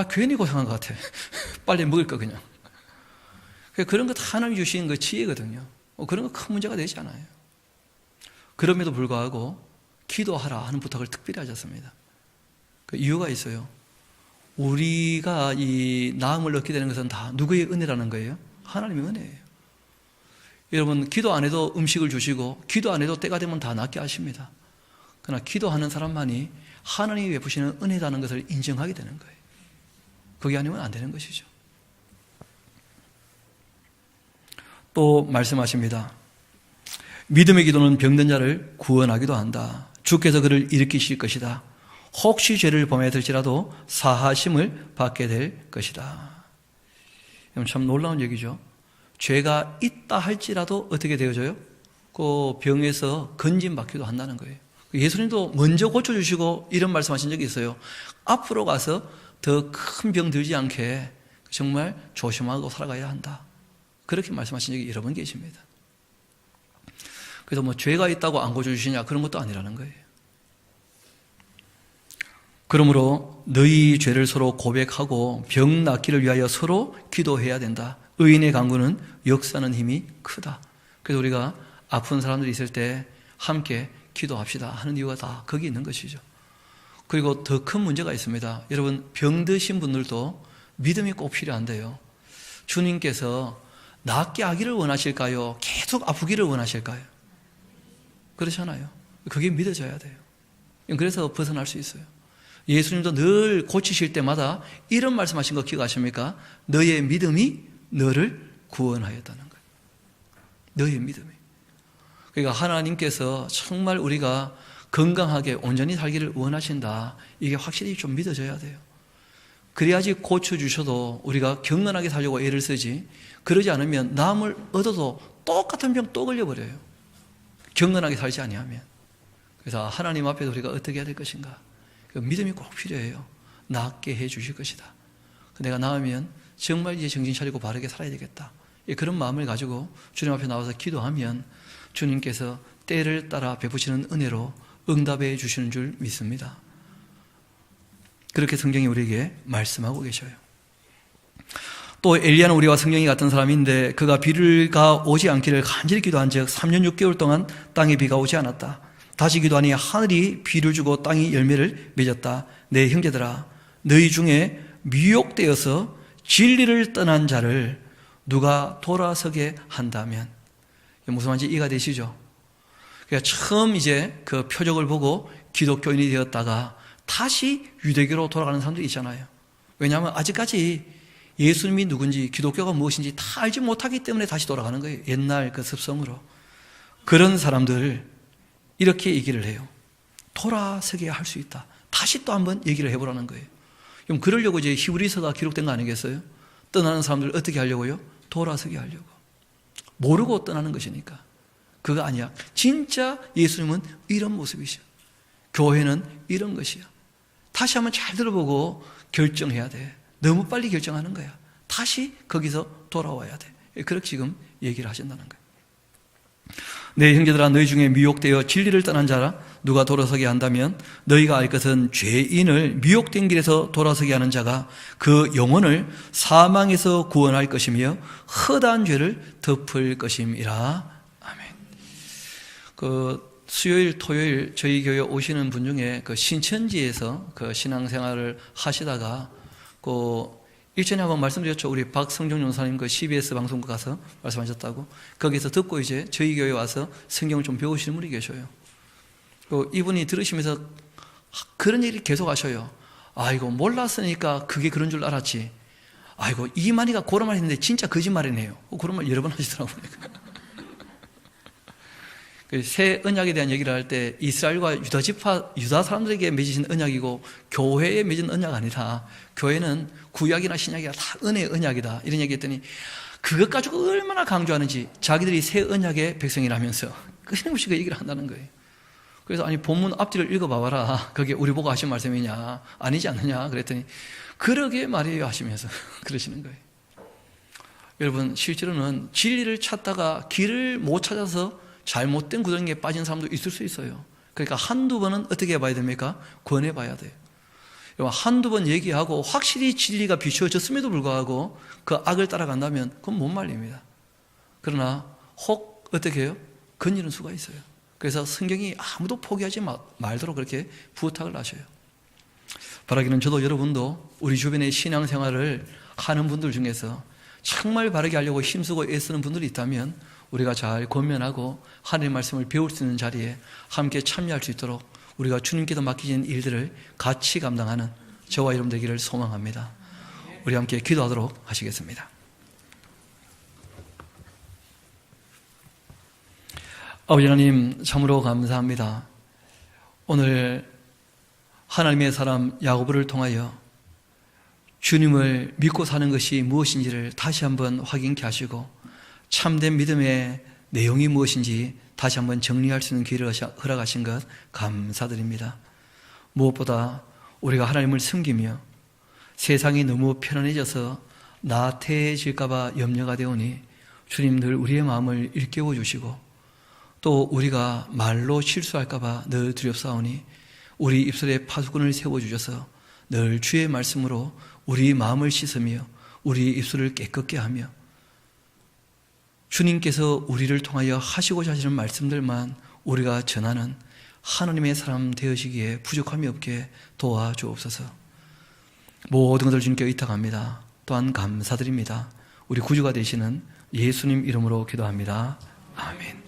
괜히 고생한 것 같아. 빨리 먹을 거 그냥. 그런 거 다 하나님이 주신 그 지혜거든요. 그런 거 큰 문제가 되지 않아요. 그럼에도 불구하고 기도하라 하는 부탁을 특별히 하셨습니다. 그 이유가 있어요. 우리가 이 나음을 얻게 되는 것은 다 누구의 은혜라는 거예요? 하나님의 은혜예요. 여러분 기도 안 해도 음식을 주시고 기도 안 해도 때가 되면 다 낫게 하십니다. 그러나 기도하는 사람만이 하나님이 베푸시는 은혜라는 것을 인정하게 되는 거예요. 그게 아니면 안 되는 것이죠. 또 말씀하십니다. 믿음의 기도는 병든 자를 구원하기도 한다. 주께서 그를 일으키실 것이다. 혹시 죄를 범했을지라도 사하심을 받게 될 것이다. 참 놀라운 얘기죠. 죄가 있다 할지라도 어떻게 되어져요? 그 병에서 건진받기도 한다는 거예요. 예수님도 먼저 고쳐주시고 이런 말씀하신 적이 있어요. 앞으로 가서 더 큰 병 들지 않게 정말 조심하고 살아가야 한다. 그렇게 말씀하신 적이 여러 번 계십니다. 그래서 죄가 있다고 안 고쳐주시냐 그런 것도 아니라는 거예요. 그러므로 너희 죄를 서로 고백하고 병 낫기를 위하여 서로 기도해야 된다. 의인의 간구는 역사하는 힘이 크다. 그래서 우리가 아픈 사람들이 있을 때 함께 기도합시다 하는 이유가 다 거기 있는 것이죠. 그리고 더 큰 문제가 있습니다. 여러분, 병드신 분들도 믿음이 꼭 필요한데요. 주님께서 낫게 하기를 원하실까요? 계속 아프기를 원하실까요? 그렇잖아요. 그게 믿어져야 돼요. 그래서 벗어날 수 있어요. 예수님도 늘 고치실 때마다 이런 말씀하신 거 기억하십니까? 너의 믿음이 너를 구원하였다는 거예요. 너의 믿음이. 그러니까 하나님께서 정말 우리가 건강하게 온전히 살기를 원하신다. 이게 확실히 좀 믿어져야 돼요. 그래야지 고쳐주셔도 우리가 경건하게 살려고 애를 쓰지, 그러지 않으면 남을 얻어도 똑같은 병 또 걸려버려요. 경건하게 살지 아니하면. 그래서 하나님 앞에서 우리가 어떻게 해야 될 것인가? 그 믿음이 꼭 필요해요. 낫게 해 주실 것이다. 내가 나으면 정말 이제 정신 차리고 바르게 살아야 되겠다. 그런 마음을 가지고 주님 앞에 나와서 기도하면 주님께서 때를 따라 베푸시는 은혜로 응답해 주시는 줄 믿습니다. 그렇게 성경이 우리에게 말씀하고 계셔요. 또 엘리야는 우리와 성경이 같은 사람인데 그가 비가 오지 않기를 간절히 기도한 즉 3년 6개월 동안 땅에 비가 오지 않았다. 다시 기도하니 하늘이 비를 주고 땅이 열매를 맺었다. 내 형제들아, 너희 중에 미혹되어서 진리를 떠난 자를 누가 돌아서게 한다면, 무슨 말인지 이해가 되시죠? 그러니까 처음 이제 그 표적을 보고 기독교인이 되었다가 다시 유대교로 돌아가는 사람들이 있잖아요. 왜냐하면 아직까지 예수님이 누군지 기독교가 무엇인지 다 알지 못하기 때문에 다시 돌아가는 거예요. 옛날 그 습성으로. 그런 사람들 이렇게 얘기를 해요. 돌아서게 할 수 있다. 다시 또 한번 얘기를 해보라는 거예요. 그럼 그러려고 이제 히브리서가 기록된 거 아니겠어요? 떠나는 사람들 어떻게 하려고요? 돌아서게 하려고. 모르고 떠나는 것이니까. 그거 아니야. 진짜 예수님은 이런 모습이셔. 교회는 이런 것이야. 다시 한번 잘 들어보고 결정해야 돼. 너무 빨리 결정하는 거야. 다시 거기서 돌아와야 돼. 그렇게 지금 얘기를 하신다는 거예요. 내 형제들아, 너희 중에 미혹되어 진리를 떠난 자라 누가 돌아서게 한다면 너희가 알 것은 죄인을 미혹된 길에서 돌아서게 하는 자가 그 영혼을 사망에서 구원할 것이며 허다한 죄를 덮을 것임이라. 아멘. 수요일, 토요일 저희 교회 오시는 분 중에 그 신천지에서 그 신앙생활을 하시다가 일전에 한번 말씀드렸죠. 우리 박성종 용사님 그 CBS 방송국 가서 말씀하셨다고. 거기서 듣고 이제 저희 교회 와서 성경을 좀 배우시는 분이 계셔요. 이분이 들으시면서 그런 얘기를 계속 하셔요. 아이고, 몰랐으니까 그게 그런 줄 알았지. 아이고, 이만희가 그런 말 했는데 진짜 거짓말이네요. 그런 말 여러 번 하시더라고요. 새 언약에 대한 얘기를 할 때 이스라엘과 유다 사람들에게 맺으신 언약이고 교회에 맺은 언약 아니다. 교회는 구약이나 신약이나 다 은혜의 언약이다. 이런 얘기했더니 그것 가지고 얼마나 강조하는지 자기들이 새 언약의 백성이라면서 끊임없이 그 얘기를 한다는 거예요. 그래서 아니 본문 앞뒤를 읽어봐봐라. 그게 우리 보고 하신 말씀이냐 아니지 않느냐 그랬더니 그러게 말이에요 하시면서 그러시는 거예요. 여러분, 실제로는 진리를 찾다가 길을 못 찾아서 잘못된 구덩이에 빠진 사람도 있을 수 있어요. 그러니까 한두 번은 어떻게 해봐야 됩니까? 권해봐야 돼요. 한두 번 얘기하고 확실히 진리가 비추어졌음에도 불구하고 그 악을 따라간다면 그건 못 말립니다. 그러나 혹 어떻게 해요? 건지는 수가 있어요. 그래서 성경이 아무도 포기하지 말도록 그렇게 부탁을 하셔요. 바라기는 저도 여러분도 우리 주변의 신앙생활을 하는 분들 중에서 정말 바르게 하려고 힘쓰고 애쓰는 분들이 있다면 우리가 잘 권면하고 하나님의 말씀을 배울 수 있는 자리에 함께 참여할 수 있도록 우리가 주님께서 맡기신 일들을 같이 감당하는 저와 여러분 되기를 소망합니다. 우리 함께 기도하도록 하시겠습니다. 아버지 하나님, 참으로 감사합니다. 오늘 하나님의 사람 야고보를 통하여 주님을 믿고 사는 것이 무엇인지를 다시 한번 확인케 하시고 참된 믿음의 내용이 무엇인지 다시 한번 정리할 수 있는 기회를 허락하신 것 감사드립니다. 무엇보다 우리가 하나님을 섬기며 세상이 너무 편안해져서 나태해질까 봐 염려가 되오니 주님 늘 우리의 마음을 일깨워 주시고 또 우리가 말로 실수할까 봐 늘 두렵사오니 우리 입술에 파수꾼을 세워주셔서 늘 주의 말씀으로 우리 마음을 씻으며 우리 입술을 깨끗게 하며 주님께서 우리를 통하여 하시고자 하시는 말씀들만 우리가 전하는 하나님의 사람 되어시기에 부족함이 없게 도와주옵소서. 모든 것을 주님께 의탁합니다. 또한 감사드립니다. 우리 구주가 되시는 예수님 이름으로 기도합니다. 아멘.